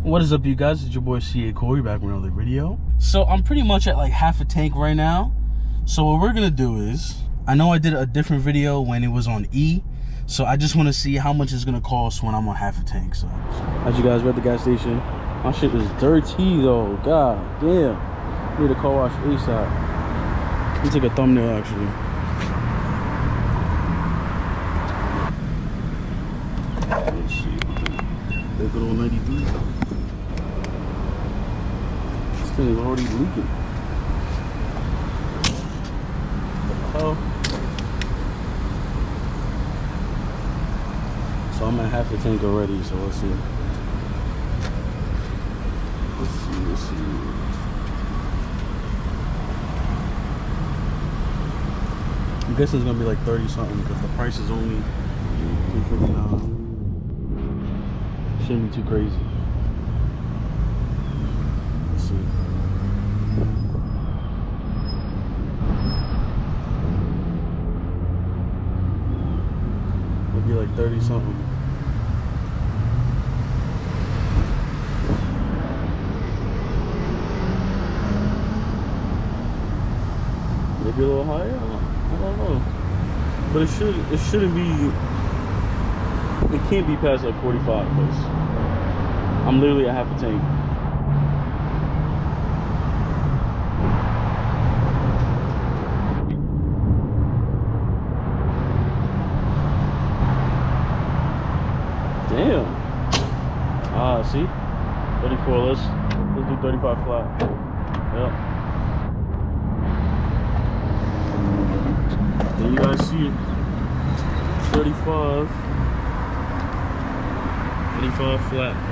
What is up, you guys? It's your boy CA Corey back with another video. So I'm pretty much at like half a tank right now. So what we're gonna do is, I know I did a different video when it was on E, so I just want to see how much it's gonna cost when I'm on half a tank. So as you guys, we're at the gas station. My shit is dirty though. God damn. Need a car wash ASAP. Let me take a thumbnail actually. Let's see. That good old 93. This thing is already leaking. Oh. So I'm at half the tank already, so let's see. Let's see. I'm guessing it's gonna be like 30 something because the price is only $2.59. Shouldn't be too crazy. Let's see. It'll be like 30 something. Maybe a little higher? I don't know. But it shouldn't be. It can't be past like 45 because I'm literally at half a tank. Damn. Ah, see? 34. Let's do 35 flat. Yep. There you guys see it. 35 flat.